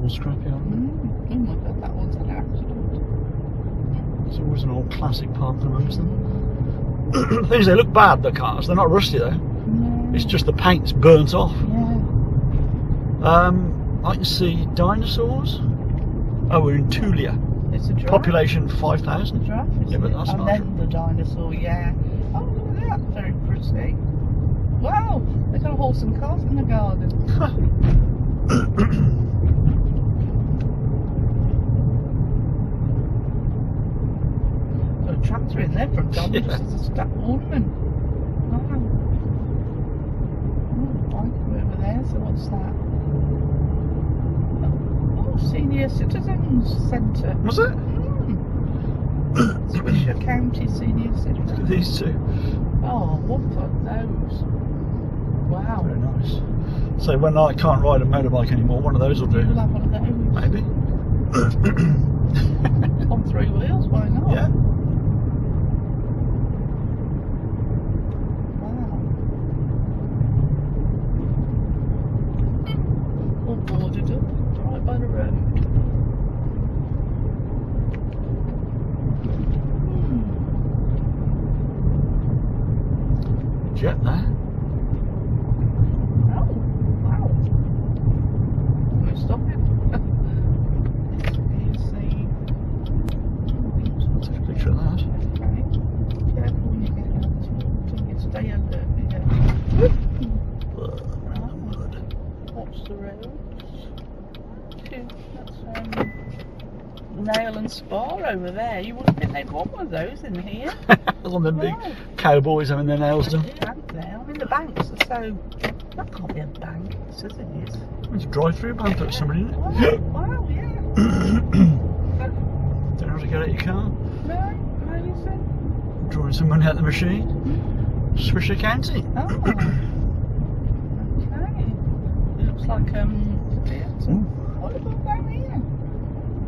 old scrapyard. Oh my god, that one's an accident. There's always an old classic parked amongst them. The thing is, they look bad, the cars. They're not rusty though. No. It's just the paint's burnt off. Yeah. I can see dinosaurs. Oh, we're in Tulia. It's a giraffe. Population 5,000. It's a giraffe, Yeah, but that's and not then the dinosaur, yeah. Oh, look at that, very pretty. Wow, they've got a horse and cart in the garden. Got a tractor in there for a dog, just as a stack ornament. Wow. Oh, bike over there, so what's that? Oh, Senior Citizens Centre. Was it? Swisher County Senior Look at Citizens. these two. Oh, look at those. Wow. Very nice. So when I can't ride a motorbike anymore, one of those will do. You'll have one of those. Maybe. On 3 wheels, why not? Yeah. Wow. All boarded up, right by the road. Jet there. Oh, wow. We're stopping. Here's the... Take a picture of that. Okay. Careful when you get out this one. You stay under. Yeah. Mud. What's the road? That's Rail and Spar over there. You wouldn't think they'd want one of those in here. All them big cowboys having their nails done. And there. I mean, the banks are so... That can't be a bank. It says it is. It's a drive-through bank for somebody, isn't it? Wow, yeah. Don't know how to get out your car. No, how do you say? Drawing some money out of the machine. Swisher County. Oh. Okay. It looks like, theatre. What about down here?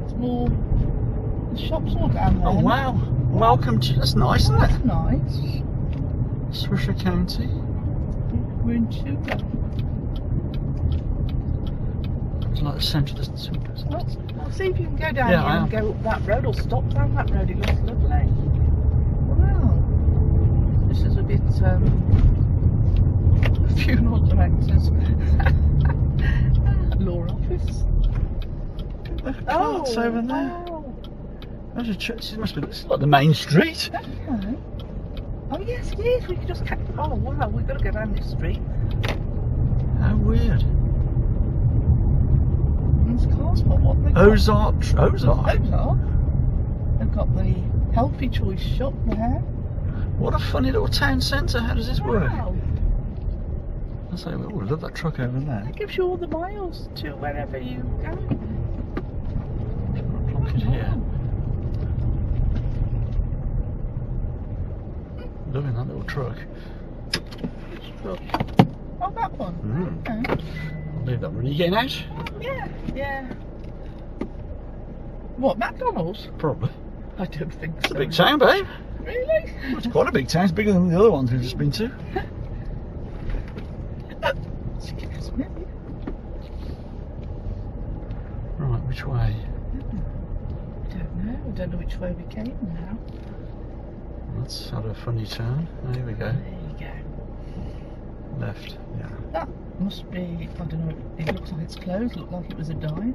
It's more... The shops all down there. Oh wow. Welcome to... That's nice, isn't That's it? nice. Swisher County. We're in Tule. It's like the centre of the super. Well, see if you can go down Yeah, here I and am. go up that road or stop down that road. It looks lovely. Wow. This is a bit funeral directors. Law office. The cart's over there. Wow. There's a church. This must be... This is like the main street. Okay. Oh yes, it is. We could just catch. Oh wow, we've got to go down this street. How weird. These cars, what they got? Ozark. Ozark. They've got the Healthy Choice shop there. What a funny little town centre. How does this work? Wow. I say, oh, look at that truck over there. It gives you all the miles to wherever you go. Plonk it here. Loving that little truck. Which truck? Oh, that one. Okay. I'll leave that one. Are you getting out? Yeah, yeah. What, McDonald's? Probably. I don't think It's so. a big town, babe. Really? Well, it's quite a big town. It's bigger than the other ones we've just been to. Excuse me. Right, which way? I don't know. I don't know which way we came now. That's had a funny turn. There we go. There you go. Left. Yeah. That must be, I don't know, it looks like it's closed. It looked like it was a diner.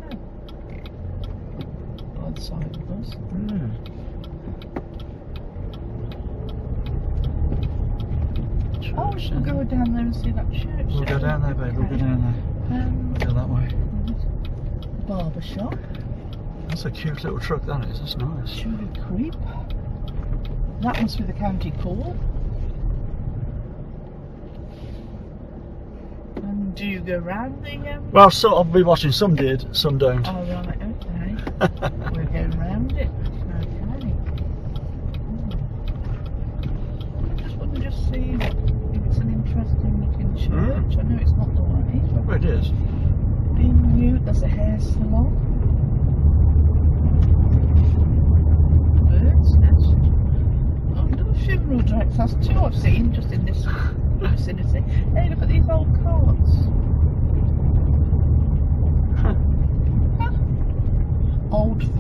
By the side of us. Oh, we should go down there and see that church. We'll go down there, babe. We'll go down there. We'll go that way. Barber shop. That's a cute little truck, that is. That's nice. Chili creep. That must be the county court. And do you go round the... Well, so I'll be watching. Some did, some don't. Oh, right, okay. We're going round it. Okay. I just want to just see if it's an interesting looking church. I know it's not the way. Well, it is. Being mute, there's a hair salon. Bird's nest. Oh, little funeral directs. That's two I've seen just in this vicinity. Hey, look at these old carts.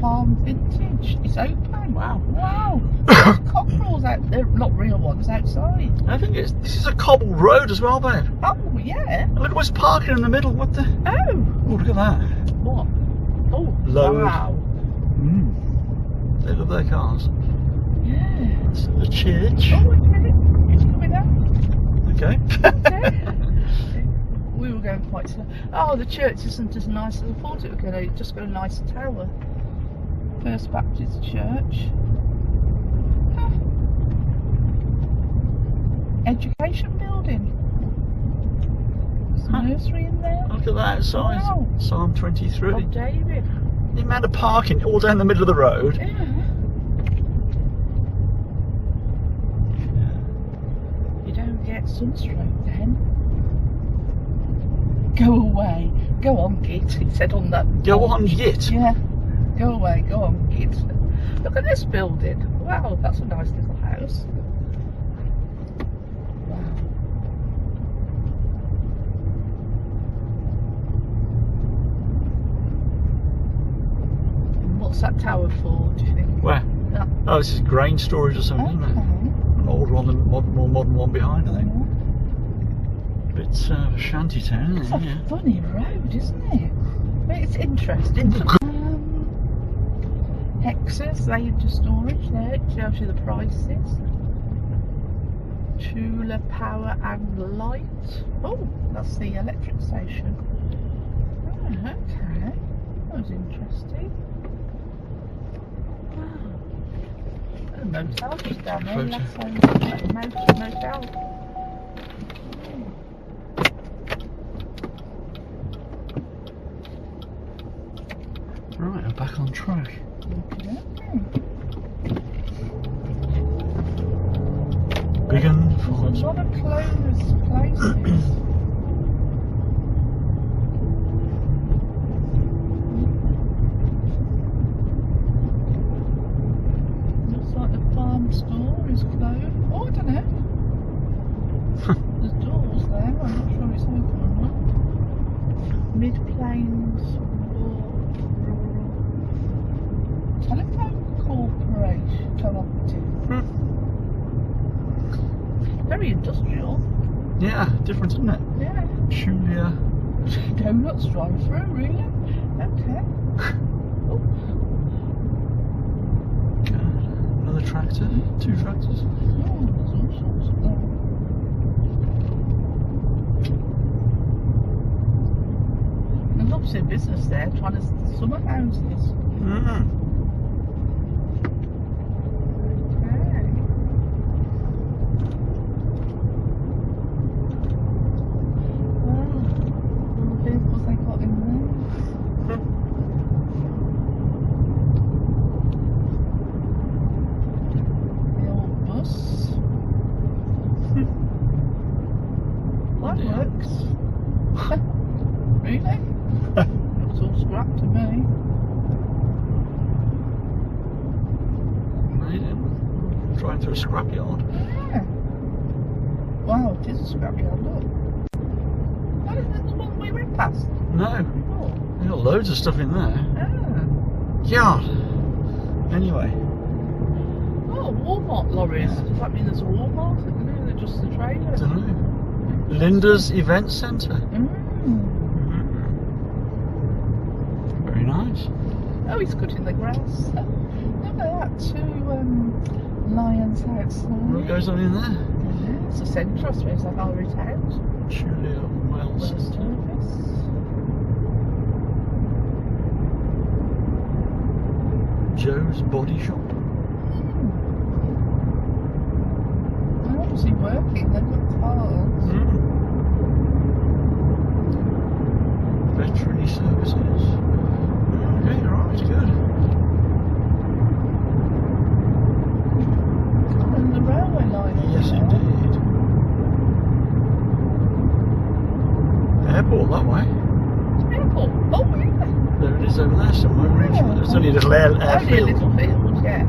farm vintage. It's open. Wow. Wow. There's cockerels out there, not real ones, outside. I think this is a cobbled road as well, babe. Oh, yeah. And look what's parking in the middle. What the? Oh. Oh, look at that. What? Oh, Load. wow. They love their cars. Yeah. It's a church. Oh, wait a minute. It's coming out. Okay. We were going quite slow. Oh, the church isn't as nice as I thought it was going to. It just got a nice tower. First Baptist Church. Huh. Education building. There's a nursery in there. Look at that outside. Wow. Psalm 23. Oh, David. The amount of parking all down the middle of the road. Yeah. You don't get sunstroke then. Go away. Go on, Git, he said on that. Go on, Git. Yeah. Go away. Go on, Git. Look at this building. Wow, that's a nice little house. Wow. And what's that tower for, do you think? Where? Yeah. Oh, this is grain storage or something, isn't it? An older one, and more modern one behind, I think. Bit of a shanty town, It's isn't a it? funny road, isn't it? But it's interesting. Hexes, they into storage there. It shows you the prices. Tule Power and Light. Oh, that's the electric station. Oh, okay. That was interesting. Wow. And a motel just down there. Motel. Right, I'm back on track. Okay. Big un. There's a lot of closed places. Looks like the farm store is closed. Oh, I don't know. There's doors there. I'm not sure it's open or not. Mid-Plains Rural Telephone Corporation Cooperative. Very industrial. Yeah, different, isn't it? Yeah. Tulia. Donuts drive through, really? Okay. Oh. Another tractor. 2 tractors. Oh, there's all sorts of them. There's obviously a business there trying to summer houses. Really? Looks all scrapped to me. Amazing. Driving through a scrapyard. Yeah. Wow, it is a scrapyard, look. That isn't the one we went past. No. Oh. They've got loads of stuff in there. Yeah. Yeah. Anyway. Oh, Walmart lorries. Does that mean there's a Walmart? I don't know, they're just the trailer. I don't know. Linda's Event Centre. Very nice. Oh, he's cutting the grass. Look at that, 2 lions outside. What goes on in there? Yeah, it's a centre, I suppose, like Irish House. Tulia Wells. Service. Joe's Body Shop. They're obviously working, they've got cars. Veterinary services. Okay, right, good. And the railway line. Yes, indeed. Airport that way. Airport. Oh, yeah. There it is over there somewhere. Yeah. There's only a little Only a airfield. little field, yeah.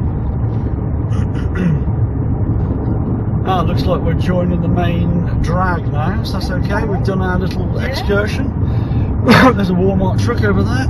Ah, looks like we're joining the main drag now, so that's okay. We've done our little excursion. There's a Walmart truck over there.